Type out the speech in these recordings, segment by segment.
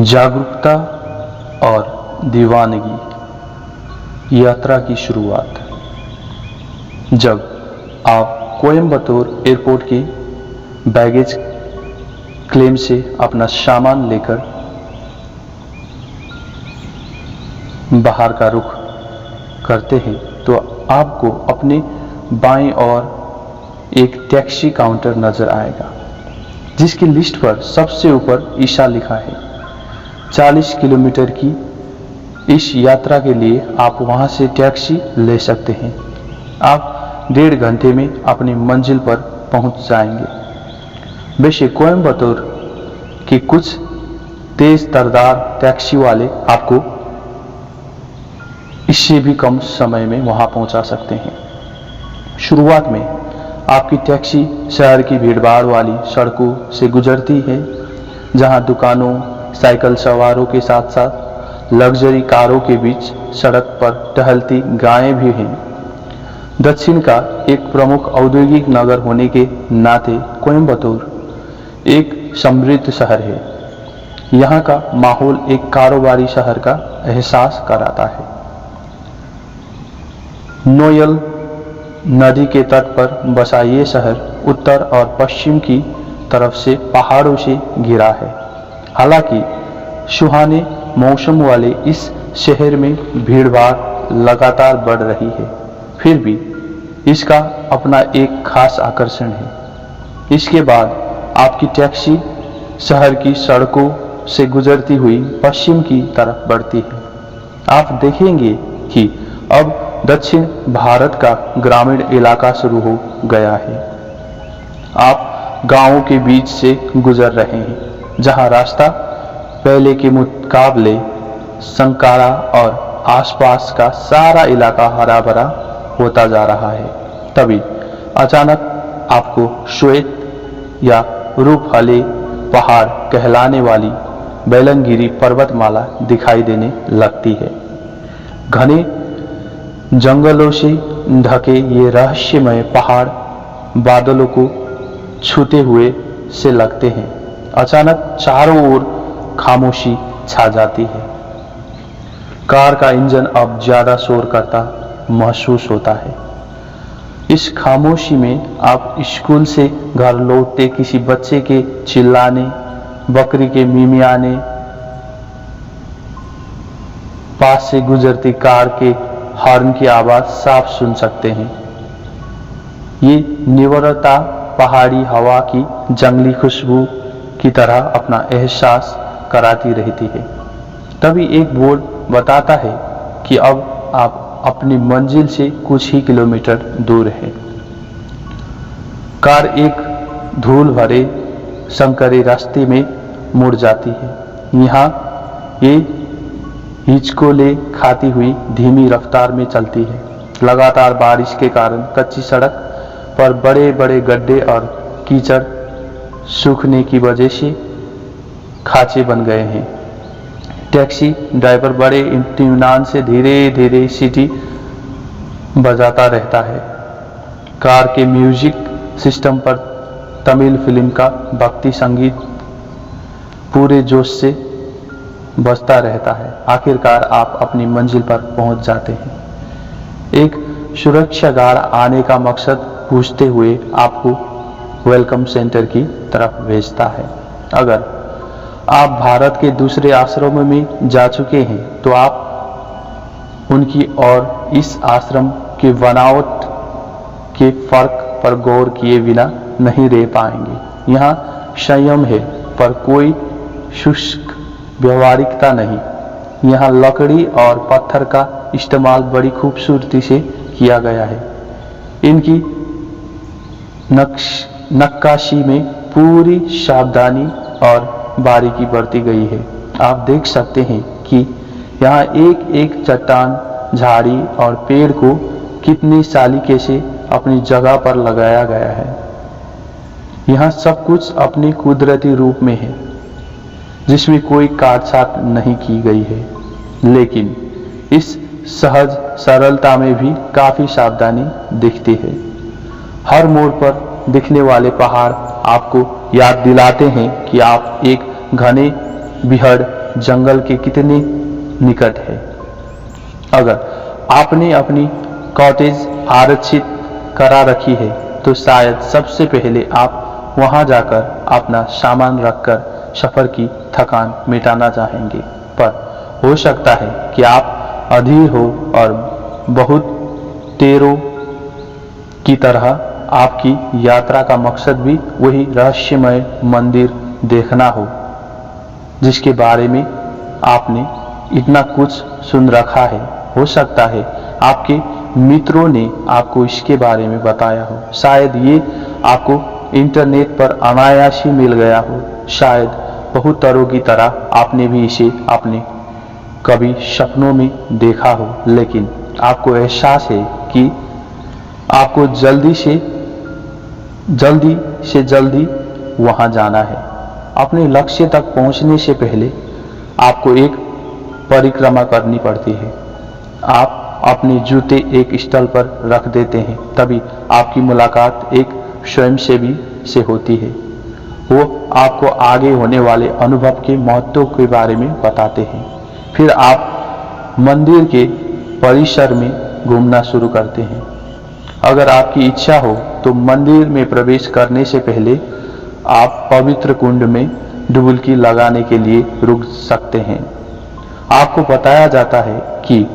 जागरूकता और दीवानगी यात्रा की शुरुआत। जब आप कोयम्बटूर एयरपोर्ट के बैगेज क्लेम से अपना सामान लेकर बाहर का रुख करते हैं तो आपको अपने बाएं ओर एक टैक्सी काउंटर नजर आएगा, जिसकी लिस्ट पर सबसे ऊपर ईशा लिखा है। 40 किलोमीटर की इस यात्रा के लिए आप वहां से टैक्सी ले सकते हैं। आप 1.5 घंटे में अपनी मंजिल पर पहुंच जाएंगे। वैसे कोयम्बटूर के कुछ तेज तर्रार टैक्सी वाले आपको इससे भी कम समय में वहां पहुंचा सकते हैं। शुरुआत में आपकी टैक्सी शहर की भीड़भाड़ वाली सड़कों से गुजरती है, जहां दुकानों, साइकिल सवारों के साथ साथ लग्जरी कारों के बीच सड़क पर टहलती गायें भी हैं। दक्षिण का एक प्रमुख औद्योगिक नगर होने के नाते कोयम्बटूर एक समृद्ध शहर है। यहाँ का माहौल एक कारोबारी शहर का एहसास कराता है। नोयल नदी के तट पर बसा ये शहर उत्तर और पश्चिम की तरफ से पहाड़ों से घिरा है। हालांकि सुहाने मौसम वाले इस शहर में भीड़भाड़ लगातार बढ़ रही है, फिर भी इसका अपना एक खास आकर्षण है। इसके बाद आपकी टैक्सी शहर की सड़कों से गुजरती हुई पश्चिम की तरफ बढ़ती है। आप देखेंगे कि अब दक्षिण भारत का ग्रामीण इलाका शुरू हो गया है। आप गांवों के बीच से गुजर रहे हैं, जहां रास्ता पहले के मुकाबले संकारा और आसपास का सारा इलाका हरा भरा होता जा रहा है। तभी अचानक आपको श्वेत या रूपहले पहाड़ कहलाने वाली बेलंगिरी पर्वतमाला दिखाई देने लगती है। घने जंगलों से ढके ये रहस्यमय पहाड़ बादलों को छूते हुए से लगते हैं। अचानक चारों ओर खामोशी छा जाती है। कार का इंजन अब ज्यादा शोर करता महसूस होता है। इस खामोशी में आप स्कूल से घर लौटते किसी बच्चे के चिल्लाने, बकरी के मिमियाने, पास से गुजरती कार के हॉर्न की आवाज साफ सुन सकते हैं। ये निवरता पहाड़ी हवा की जंगली खुशबू की तरह अपना एहसास कराती रहती है। तभी एक बोर्ड बताता है कि अब आप अपनी मंजिल से कुछ ही किलोमीटर दूर है। कार एक धूल भरे संकरे रास्ते में मुड़ जाती है। यहाँ ये हिचकोले खाती हुई धीमी रफ्तार में चलती है। लगातार बारिश के कारण कच्ची सड़क पर बड़े बड़े गड्ढे और कीचड़ सूखने की वजह से खांचे बन गए हैं। टैक्सी ड्राइवर बड़े इत्मीनान से धीरे धीरे सीटी बजाता रहता है। कार के म्यूजिक सिस्टम पर तमिल फिल्म का भक्ति संगीत पूरे जोश से बजता रहता है। आखिरकार आप अपनी मंजिल पर पहुंच जाते हैं। एक सुरक्षा गार्ड आने का मकसद पूछते हुए आपको वेलकम सेंटर की तरफ भेजता है। अगर आप भारत के दूसरे आश्रमों में जा चुके हैं तो आप उनकी और इस आश्रम के बनावट के फर्क पर गौर किए बिना नहीं रह पाएंगे। यहाँ संयम है, पर कोई शुष्क व्यवहारिकता नहीं। यहाँ लकड़ी और पत्थर का इस्तेमाल बड़ी खूबसूरती से किया गया है। इनकी नक्काशी में पूरी सावधानी और बारीकी बरती गई है। आप देख सकते हैं कि यहाँ एक एक चट्टान, झाड़ी और पेड़ को कितनी सालीके से अपनी जगह पर लगाया गया है। यहाँ सब कुछ अपने कुदरती रूप में है, जिसमें कोई काट-छांट नहीं की गई है। लेकिन इस सहज सरलता में भी काफी सावधानी दिखती है। हर मोड़ पर दिखने वाले पहाड़ आपको याद दिलाते हैं कि आप एक घने बिहड़ जंगल के कितने निकट है। अगर आपने अपनी कॉटेज आरक्षित करा रखी है तो शायद सबसे पहले आप वहां जाकर अपना सामान रखकर सफर की थकान मिटाना चाहेंगे, पर हो सकता है कि आप अधीर हो और बहुत तेरों की तरह आपकी यात्रा का मकसद भी वही रहस्यमय मंदिर देखना हो जिसके बारे में आपने इतना कुछ सुन रखा है। हो सकता है आपके मित्रों ने आपको इसके बारे में बताया हो, शायद ये आपको इंटरनेट पर अनायास ही मिल गया हो, शायद बहुतरों की तरह आपने भी इसे अपने कभी सपनों में देखा हो, लेकिन आपको एहसास है कि आपको जल्दी से जल्दी वहां जाना है। अपने लक्ष्य तक पहुंचने से पहले आपको एक परिक्रमा करनी पड़ती है। आप अपने जूते एक स्थल पर रख देते हैं, तभी आपकी मुलाकात एक स्वयंसेवी से होती है। वो आपको आगे होने वाले अनुभव के महत्व के बारे में बताते हैं। फिर आप मंदिर के परिसर में घूमना शुरू करते हैं। अगर आपकी इच्छा हो तो मंदिर में प्रवेश करने से पहले आप पवित्र कुंड में डुबकी लगाने के लिए रुक सकते हैं। आपको बताया जाता है कि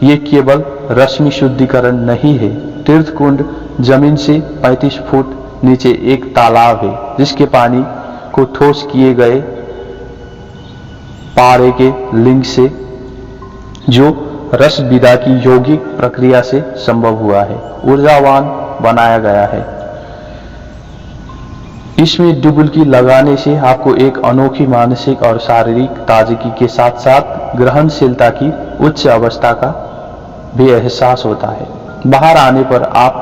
ये केवल रश्मि शुद्धिकरण नहीं है। तीर्थ कुंड जमीन से 35 फुट नीचे एक तालाब है जिसके पानी को ठोस किए गए पारे के लिंग से, जो रस विदा की यौगिक प्रक्रिया से संभव हुआ है, ऊर्जावान बनाया गया है। इसमें डुबकी लगाने से आपको एक अनोखी मानसिक और शारीरिक ताजगी के साथ साथ ग्रहणशीलता की उच्च अवस्था का भी एहसास होता है। बाहर आने पर आप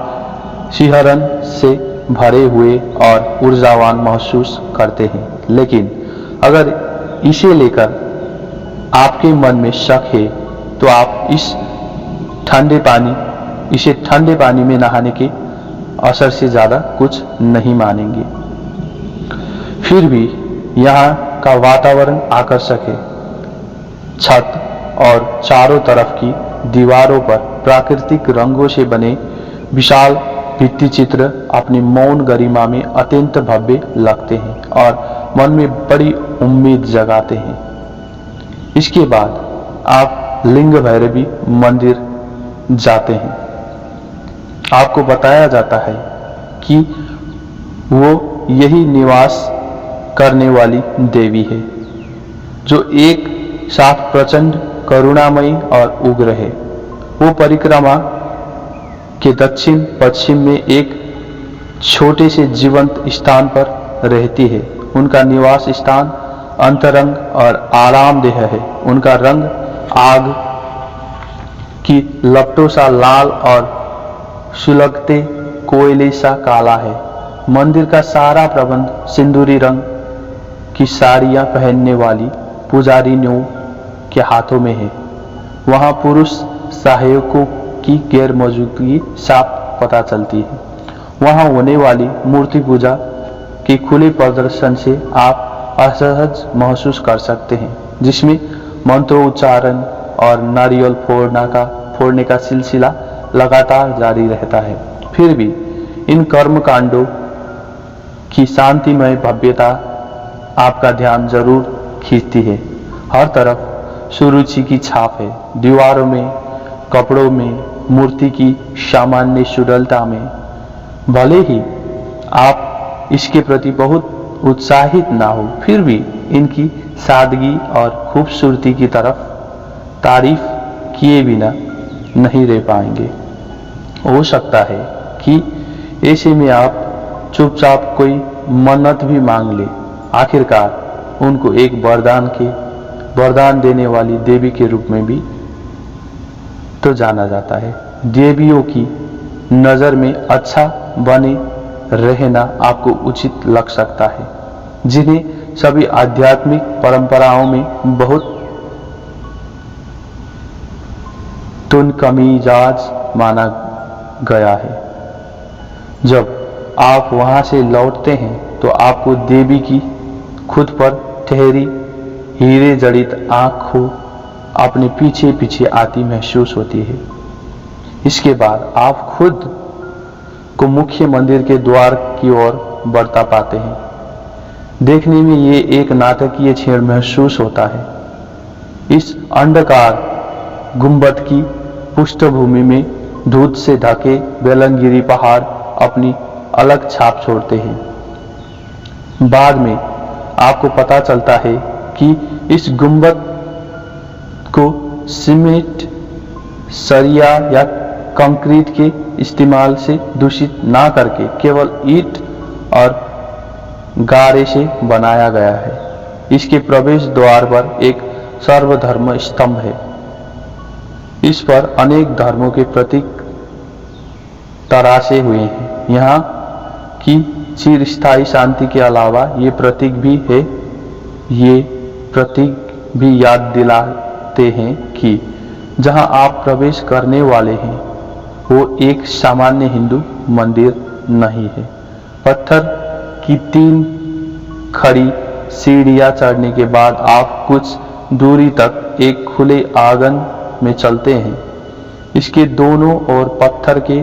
सिहरन से भरे हुए और ऊर्जावान महसूस करते हैं, लेकिन अगर इसे लेकर आपके मन में शक है तो आप इसे ठंडे पानी में नहाने के असर से ज्यादा कुछ नहीं मानेंगे। फिर भी यहाँ का वातावरण आकर्षक है। छत और चारों तरफ की दीवारों पर प्राकृतिक रंगों से बने विशाल भित्ति चित्र अपनी मौन गरिमा में अत्यंत भव्य लगते हैं और मन में बड़ी उम्मीद जगाते हैं। इसके बाद आप लिंग भैरवी मंदिर जाते हैं। आपको बताया जाता है कि वो यही निवास करने वाली देवी है जो एक साथ प्रचंड करुणामयी और उग्र है। वो परिक्रमा के दक्षिण पश्चिम में एक छोटे से जीवंत स्थान पर रहती है। उनका निवास स्थान अंतरंग और आरामदेह है। उनका रंग आग की लपटों सा लाल और सुलगते कोयले सा काला है। मंदिर का सारा प्रबंध सिंदूरी रंग की साड़ियां पहनने वाली पुजारियों के हाथों में है। वहां पुरुष सहायकों की गैर मौजूदगी साफ पता चलती है। वहां होने वाली मूर्ति पूजा के खुले प्रदर्शन से आप असहज महसूस कर सकते हैं, जिसमें मंत्रोच्चारण और नारियल फोड़ने का सिलसिला लगातार जारी रहता है। फिर भी इन कर्मकांडों की शांतिमय भव्यता आपका ध्यान जरूर खींचती है। हर तरफ सुरुचि की छाप है, दीवारों में, कपड़ों में, मूर्ति की सामान्य सुडलता में। भले ही आप इसके प्रति बहुत उत्साहित ना हो, फिर भी इनकी सादगी और खूबसूरती की तरफ तारीफ किए बिना नहीं रह पाएंगे। हो सकता है कि ऐसे में आप चुपचाप कोई मन्नत भी मांग ले। आखिरकार उनको एक वरदान देने वाली देवी के रूप में भी तो जाना जाता है। देवियों की नजर में अच्छा बने रहना आपको उचित लग सकता है, जिन्हें सभी आध्यात्मिक परंपराओं में बहुत तुनकमीजाज माना गया है। जब आप वहां से लौटते हैं तो आपको देवी की खुद पर ठहरी हीरे जड़ित आंखों अपने पीछे पीछे आती महसूस होती है। इसके बाद आप खुद को मुख्य मंदिर के द्वार की ओर बढ़ता पाते हैं। देखने में ये एक नाटकीय क्षण महसूस होता है। इस अंधकार गुंबद की पृष्ठभूमि में धूप से ढके बेलंगिरी पहाड़ अपनी अलग छाप छोड़ते हैं। बाद में आपको पता चलता है कि इस गुंबद को सीमेंट, सरिया या कंक्रीट के इस्तेमाल से दूषित ना करके केवल ईंट और गारे से बनाया गया है। इसके प्रवेश द्वार पर एक सर्वधर्म स्तंभ है। इस पर अनेक धर्मों के प्रतीक तराशे हुए हैं। यहाँ की चिरस्थायी शांति के अलावा ये प्रतीक भी है। ये प्रतीक भी याद दिलाते हैं कि जहाँ आप प्रवेश करने वाले हैं वो एक सामान्य हिंदू मंदिर नहीं है। पत्थर की 3 खड़ी सीढ़ियां चढ़ने के बाद आप कुछ दूरी तक एक खुले आंगन में चलते हैं। इसके दोनों ओर पत्थर के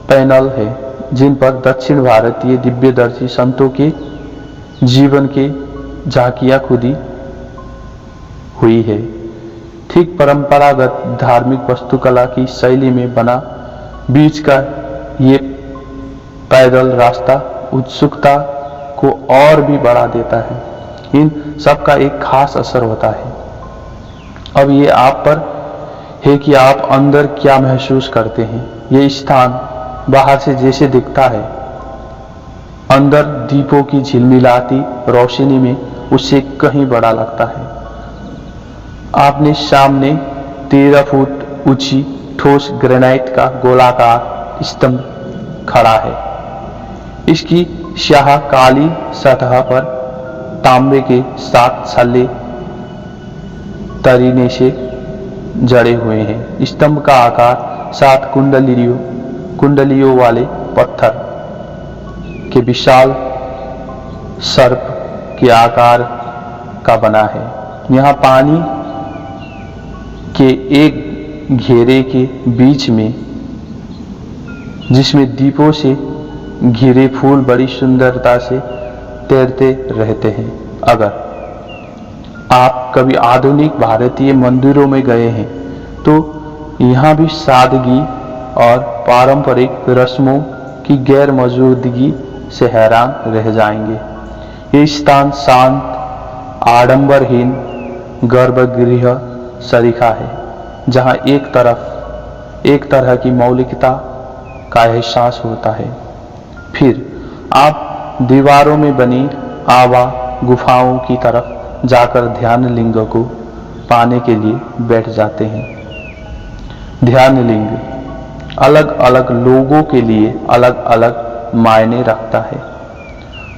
पैनल है जिन पर दक्षिण भारतीय दिव्यदर्शी संतों के जीवन के झांकियां खुदी हुई है। ठीक परंपरागत धार्मिक वास्तुकला की शैली में बना बीच का ये पैदल रास्ता उत्सुकता को और भी बढ़ा देता है। इन सब का एक खास असर होता है। अब ये आप पर है कि आप अंदर क्या महसूस करते हैं। ये स्थान बाहर से जैसे दिखता है, अंदर दीपों की झिलमिलाती रोशनी में उससे कहीं बड़ा लगता है। आपने सामने 13 फुट ऊंची ठोस ग्रेनाइट का गोलाकार स्तंभ खड़ा है। इसकी स्याह काली सतह पर तांबे के 7 छल्ले तरीने से जड़े हुए हैं। स्तंभ का आकार 7 कुंडलियों वाले पत्थर के विशाल सर्प के आकार का बना है। यहाँ पानी के एक घेरे के बीच में, जिसमें दीपों से घिरे फूल बड़ी सुंदरता से तैरते रहते हैं। अगर आप कभी आधुनिक भारतीय मंदिरों में गए हैं तो यहाँ भी सादगी और पारंपरिक रस्मों की गैर मौजूदगी से हैरान रह जाएंगे। ये स्थान शांत, आडंबरहीन गर्भगृह सरीखा है, जहाँ एक तरह की मौलिकता का एहसास होता है। फिर आप दीवारों में बनी आवा गुफाओं की तरफ जाकर ध्यान लिंग को पाने के लिए बैठ जाते हैं। ध्यान लिंग अलग अलग लोगों के लिए अलग अलग मायने रखता है।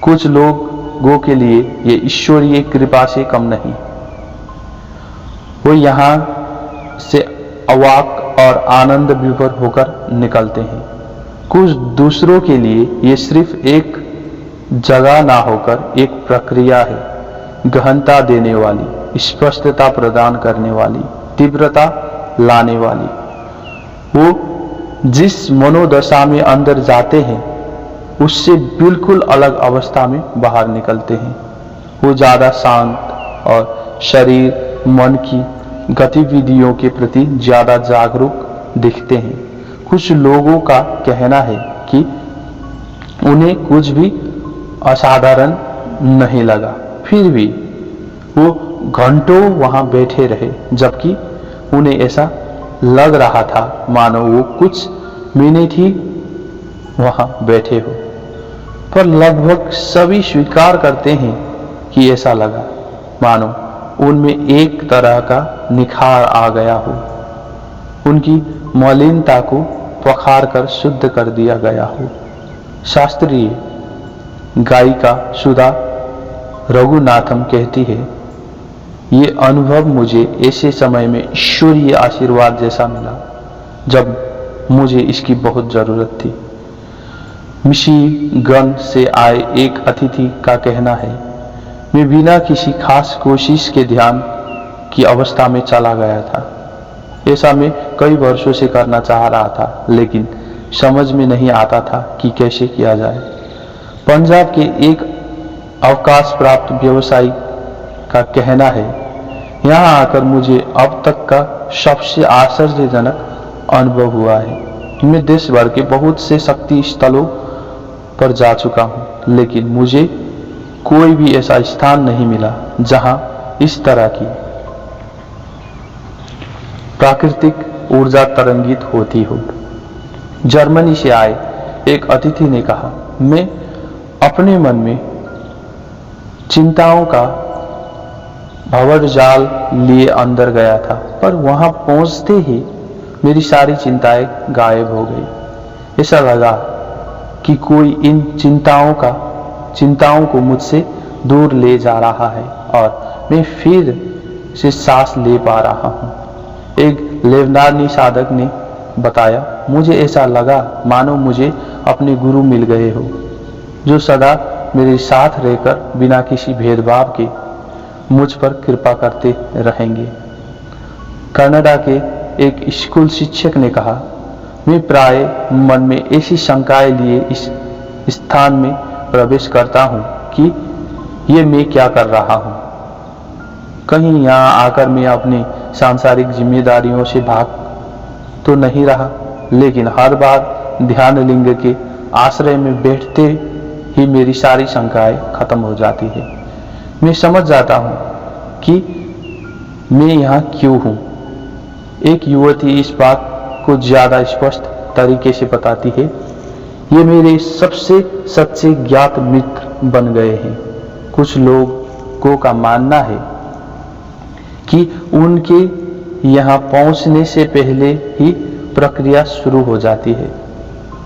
कुछ लोगों के लिए ये ईश्वरीय कृपा से कम नहीं। वो यहाँ से अवाक और आनंद विभोर होकर निकलते हैं। कुछ दूसरों के लिए ये सिर्फ एक जगह ना होकर एक प्रक्रिया है, गहनता देने वाली, स्पष्टता प्रदान करने वाली, तीव्रता लाने वाली। वो जिस मनोदशा में अंदर जाते हैं उससे बिल्कुल अलग अवस्था में बाहर निकलते हैं। वो ज्यादा शांत और शरीर मन की गतिविधियों के प्रति ज्यादा जागरूक दिखते हैं। कुछ लोगों का कहना है कि उन्हें कुछ भी असाधारण नहीं लगा, फिर भी वो घंटों वहां बैठे रहे, जबकि उन्हें ऐसा लग रहा था मानो वो कुछ मिनट ही वहां बैठे हो। पर लगभग सभी स्वीकार करते हैं कि ऐसा लगा मानो उनमें एक तरह का निखार आ गया हो, उनकी मलिनता को पखार कर शुद्ध कर दिया गया हो। शास्त्रीय गायिका सुधा रघुनाथम कहती है, ये अनुभव मुझे ऐसे समय में ईश्वरीय आशीर्वाद जैसा मिला जब मुझे इसकी बहुत जरूरत थी। मिशिगन से आए एक अतिथि का कहना है, मैं बिना किसी खास कोशिश के ध्यान की अवस्था में चला गया था। ऐसा मैं कई वर्षों से करना चाह रहा था, लेकिन समझ में नहीं आता था कि कैसे किया जाए। पंजाब के एक अवकाश प्राप्त व्यवसायी का कहना है, यहाँ आकर मुझे अब तक का सबसे आश्चर्यजनक अनुभव हुआ है। मैं देश भर के बहुत से शक्ति स्थलों पर जा चुका हूँ, लेकिन मुझे कोई भी ऐसा स्थान नहीं मिला जहां इस तरह की प्राकृतिक ऊर्जा तरंगित होती हो। जर्मनी से आए एक अतिथि ने कहा, मैं अपने मन में चिंताओं का भंवरजाल लिए अंदर गया था, पर वहां पहुंचते ही मेरी सारी चिंताएं गायब हो गई। ऐसा लगा कि कोई इन चिंताओं को मुझसे दूर ले जा रहा है और मैं फिर से सांस ले पा रहा हूं। एक लेबनानी साधक ने बताया, मुझे ऐसा लगा मानो मुझे अपने गुरु मिल गए हो, जो सदा मेरे साथ रहकर बिना किसी भेदभाव के मुझ पर कृपा करते रहेंगे। कनाडा के एक स्कूल शिक्षक ने कहा, मैं प्राय मन में ऐसी शंकाएं लिए इस स्थान में प्रवेश करता हूं कि ये मैं क्या कर रहा हूं। कहीं यहाँ आकर मैं अपनी सांसारिक जिम्मेदारियों से भाग तो नहीं रहा, लेकिन हर बार ध्यान लिंग के आश्रय में बैठते ही मेरी सारी शंकाएं खत्म हो जाती है। मैं समझ जाता हूं कि मैं यहाँ क्यों हूं। एक युवती इस बात को ज्यादा स्पष्ट तरीके से बताती है, ये मेरे सबसे सच्चे ज्ञात मित्र बन गए हैं। कुछ लोगों का मानना है कि उनके यहाँ पहुंचने से पहले ही प्रक्रिया शुरू हो जाती है।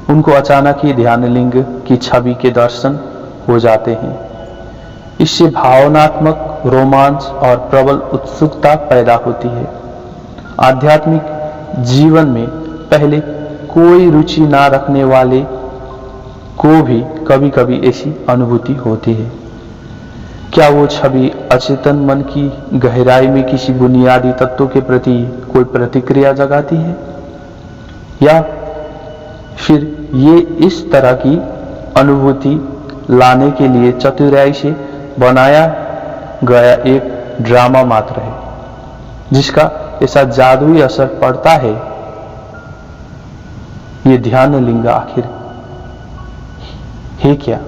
उनको अचानक ही ध्यान लिंग की छवि के दर्शन हो जाते हैं। इससे भावनात्मक रोमांच और प्रबल उत्सुकता पैदा होती है। आध्यात्मिक जीवन में पहले कोई रुचि ना रखने वाले को भी कभी कभी ऐसी अनुभूति होती है। क्या वो छवि अचेतन मन की गहराई में किसी बुनियादी तत्व के प्रति कोई प्रतिक्रिया जगाती है, या फिर ये इस तरह की अनुभूति लाने के लिए चतुराई से बनाया गया एक ड्रामा मात्र है, जिसका ऐसा जादुई असर पड़ता है। ये ध्यान लिंग आखिर है क्या?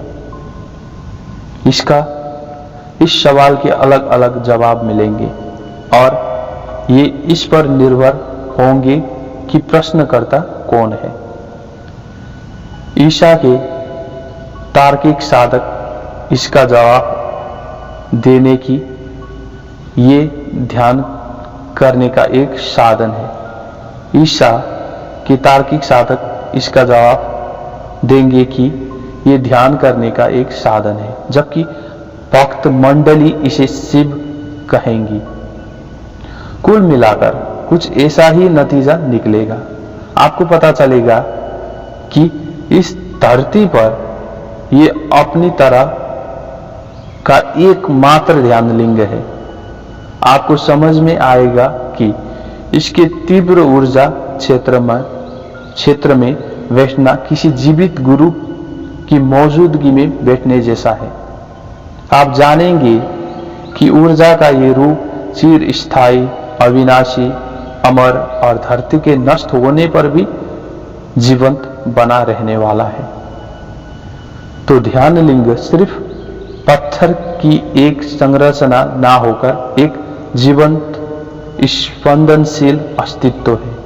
इस सवाल के अलग अलग जवाब मिलेंगे और ये इस पर निर्भर होंगे कि प्रश्नकर्ता कौन है। ईशा के तार्किक साधक इसका जवाब देने की ये ध्यान करने का एक साधन है। ईशा के तार्किक साधक इसका जवाब देंगे कि ये ध्यान करने का एक साधन है, जबकि भक्त मंडली इसे शिव कहेंगी। कुल मिलाकर कुछ ऐसा ही नतीजा निकलेगा। आपको पता चलेगा कि इस धरती पर ये अपनी तरह का एकमात्र ध्यान लिंग है। आपको समझ में आएगा कि इसके तीव्र ऊर्जा क्षेत्र में बैठना किसी जीवित गुरु की मौजूदगी में बैठने जैसा है। आप जानेंगे कि ऊर्जा का ये रूप चिर स्थायी, अविनाशी, अमर और धरती के नष्ट होने पर भी जीवंत बना रहने वाला है। तो ध्यान लिंग सिर्फ पत्थर की एक संरचना ना होकर एक जीवंत स्पंदनशील अस्तित्व है।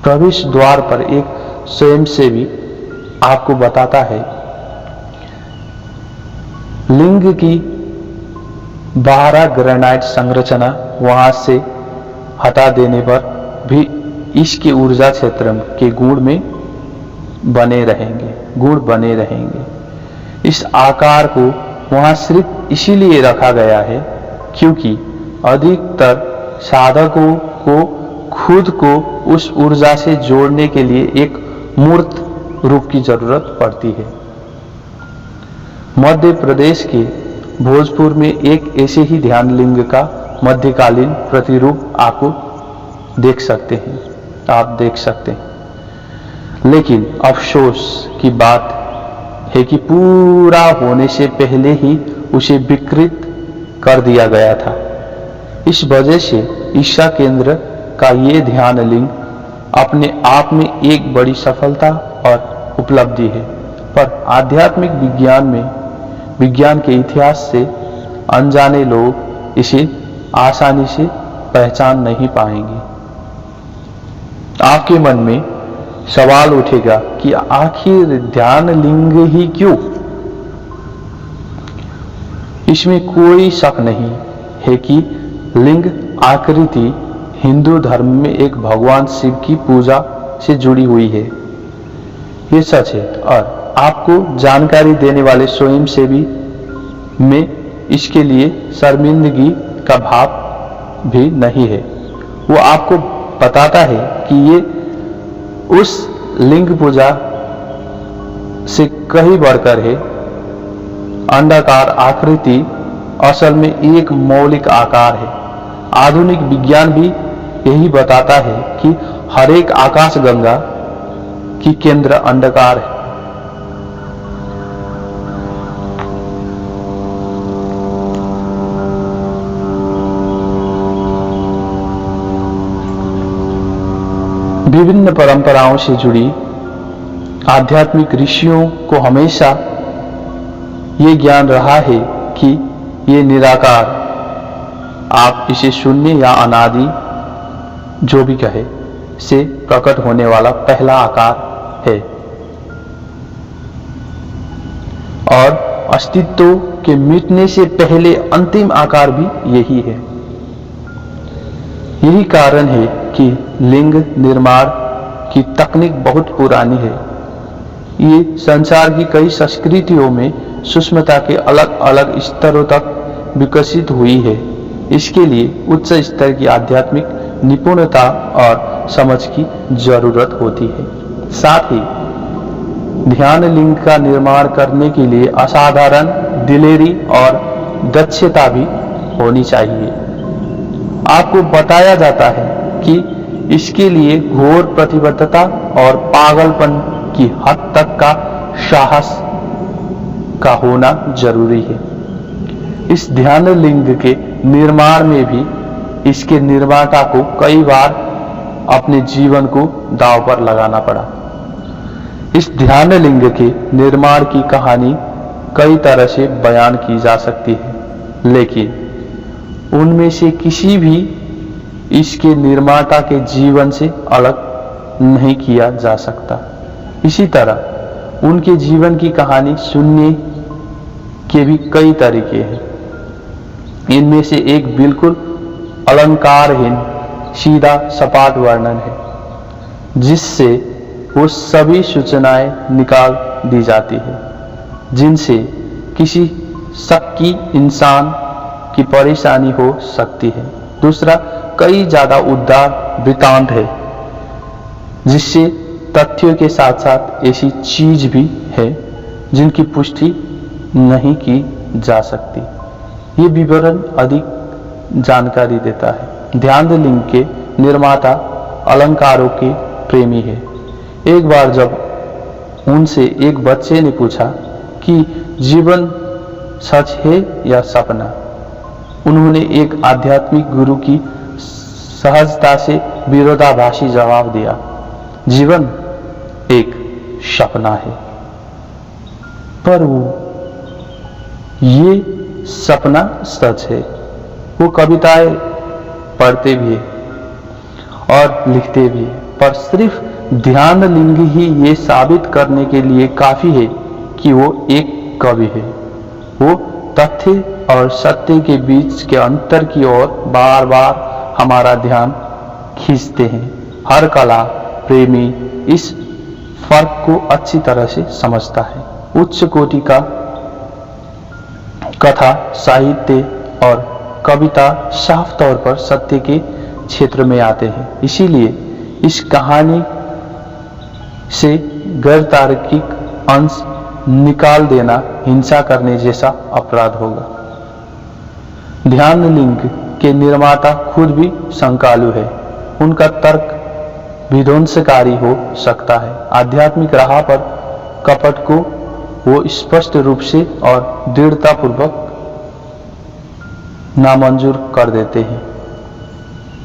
प्रवेश द्वार पर एक स्वयंसेवी आपको बताता है, लिंग की 12 ग्रेनाइट संरचना वहां से हटा देने पर भी इसके ऊर्जा क्षेत्र के गुण बने रहेंगे। इस आकार को वहां सिर्फ इसीलिए रखा गया है क्योंकि अधिकतर साधकों को खुद को उस ऊर्जा से जोड़ने के लिए एक मूर्त रूप की जरूरत पड़ती है। मध्य प्रदेश के भोजपुर में एक ऐसे ही ध्यान लिंग का मध्यकालीन प्रतिरूप आपको देख सकते हैं, आप देख सकते हैं। लेकिन अफसोस की बात है कि पूरा होने से पहले ही उसे विकृत कर दिया गया था। इस वजह से ईशा केंद्र का ये ध्यान लिंग अपने आप में एक बड़ी सफलता और उपलब्धि है, पर आध्यात्मिक विज्ञान के इतिहास से अनजाने लोग इसे आसानी से पहचान नहीं पाएंगे। आपके मन में सवाल उठेगा कि आखिर ध्यान लिंग ही क्यों? इसमें कोई शक नहीं है कि लिंग आकृति हिंदू धर्म में एक भगवान शिव की पूजा से जुड़ी हुई है, ये सच है। और आपको जानकारी देने वाले स्वयंसेवी में इसके लिए शर्मिंदगी का भाव भी नहीं है। वो आपको बताता है कि ये उस लिंग पूजा से कहीं बढ़कर है। अंडाकार आकृति असल में एक मौलिक आकार है। आधुनिक विज्ञान भी यही बताता है कि हर एक आकाशगंगा की केंद्र अंडाकार है। विभिन्न परंपराओं से जुड़ी आध्यात्मिक ऋषियों को हमेशा ये ज्ञान रहा है कि ये निराकार, आप इसे शून्य या अनादि जो भी कहे, से प्रकट होने वाला पहला आकार है और अस्तित्व के मिटने से पहले अंतिम आकार भी यही है। यही कारण है कि लिंग निर्माण की तकनीक बहुत पुरानी है। ये संसार की कई संस्कृतियों में सूक्ष्मता के अलग अलग स्तरों तक विकसित हुई है। इसके लिए उच्च स्तर की आध्यात्मिक निपुणता और समझ की जरूरत होती है। साथ ही ध्यान लिंग का निर्माण करने के लिए असाधारण दिलेरी और दक्षता भी होनी चाहिए। आपको बताया जाता है कि इसके लिए घोर प्रतिबद्धता और पागलपन की हद तक का साहस का होना जरूरी है। इस ध्यान लिंग के निर्माण में भी इसके निर्माता को कई बार अपने जीवन को दांव पर लगाना पड़ा। इस ध्यान लिंग के निर्माण की कहानी कई तरह से बयान की जा सकती है, लेकिन उनमें से किसी भी इसके निर्माता के जीवन से अलग नहीं किया जा सकता। इसी तरह उनके जीवन की कहानी सुनने के भी कई तरीके हैं। इनमें से एक बिल्कुल अलंकारहीन सीधा सपाट वर्णन है, जिससे वो सभी सूचनाएं निकाल दी जाती है जिनसे किसी शक्की इंसान की परेशानी हो सकती है। दूसरा कई ज्यादा उदार वृतांत है, जिससे तथ्यों के साथ साथ ऐसी चीज भी है जिनकी पुष्टि नहीं की जा सकती। ये विवरण अधिक जानकारी देता है। ध्यान लिंग के निर्माता अलंकारों के प्रेमी है। एक बार जब उनसे एक बच्चे ने पूछा कि जीवन सच है या सपना, उन्होंने एक आध्यात्मिक गुरु की सहजता से विरोधाभासी जवाब दिया, जीवन एक सपना है। पर वो ये सपना सच है। वो कविताएं पढ़ते भी है और लिखते भी है, पर सिर्फ ध्यान लिंग ही ये साबित करने के लिए काफी है कि वो एक कवि है। वो तथ्य और सत्य के बीच के अंतर की ओर बार बार हमारा ध्यान खींचते हैं। हर कला प्रेमी इस फर्क को अच्छी तरह से समझता है। उच्च कोटि का कथा साहित्य और कविता साफ तौर पर सत्य के क्षेत्र में आते हैं। इसीलिए इस कहानी से गैर तार्किक अंश निकाल देना हिंसा करने जैसा अपराध होगा। ध्यान लिंग के निर्माता खुद भी शंकालु है। उनका तर्क विध्वंसकारी हो सकता है। आध्यात्मिक राह पर कपट को वो स्पष्ट रूप से और दृढ़तापूर्वक नामंजूर कर देते हैं।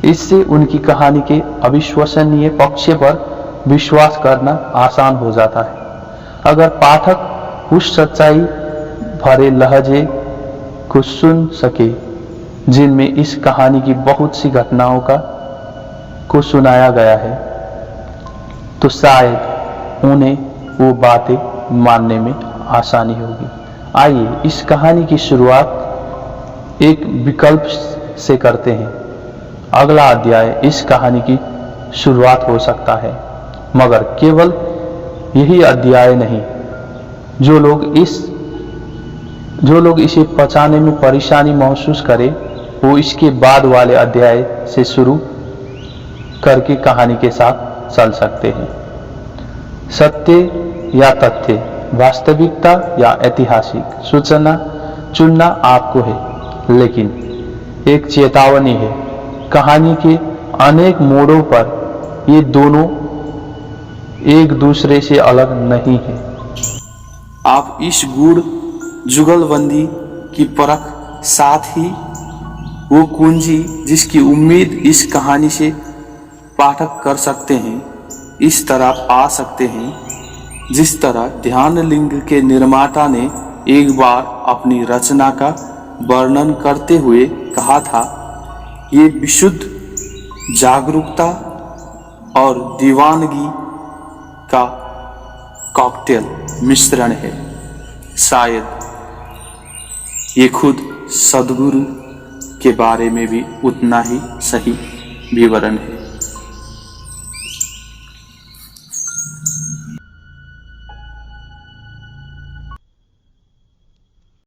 इससे उनकी कहानी के अविश्वसनीय पक्ष पर विश्वास करना आसान हो जाता है। अगर पाठक उस सच्चाई भरे लहजे को सुन सके जिनमें इस कहानी की बहुत सी घटनाओं को सुनाया गया है, तो शायद उन्हें वो बातें मानने में आसानी होगी। आइए इस कहानी की शुरुआत एक विकल्प से करते हैं। अगला अध्याय इस कहानी की शुरुआत हो सकता है, मगर केवल यही अध्याय नहीं। जो लोग इसे पचाने में परेशानी महसूस करें, वो इसके बाद वाले अध्याय से शुरू करके कहानी के साथ चल सकते हैं। सत्य या तथ्य, वास्तविकता या ऐतिहासिक सूचना चुनना आपको है, लेकिन एक चेतावनी है, कहानी के अनेक मोड़ों पर ये दोनों एक दूसरे से अलग नहीं है। आप इस गूढ़ जुगलबंदी की परख, साथ ही वो कुंजी जिसकी उम्मीद इस कहानी से पाठक कर सकते हैं, इस तरह पा सकते हैं जिस तरह ध्यान लिंग के निर्माता ने एक बार अपनी रचना का वर्णन करते हुए कहा था, ये विशुद्ध जागरूकता और दीवानगी का कॉकटेल मिश्रण है। शायद ये खुद सद्गुरु के बारे में भी उतना ही सही विवरण है।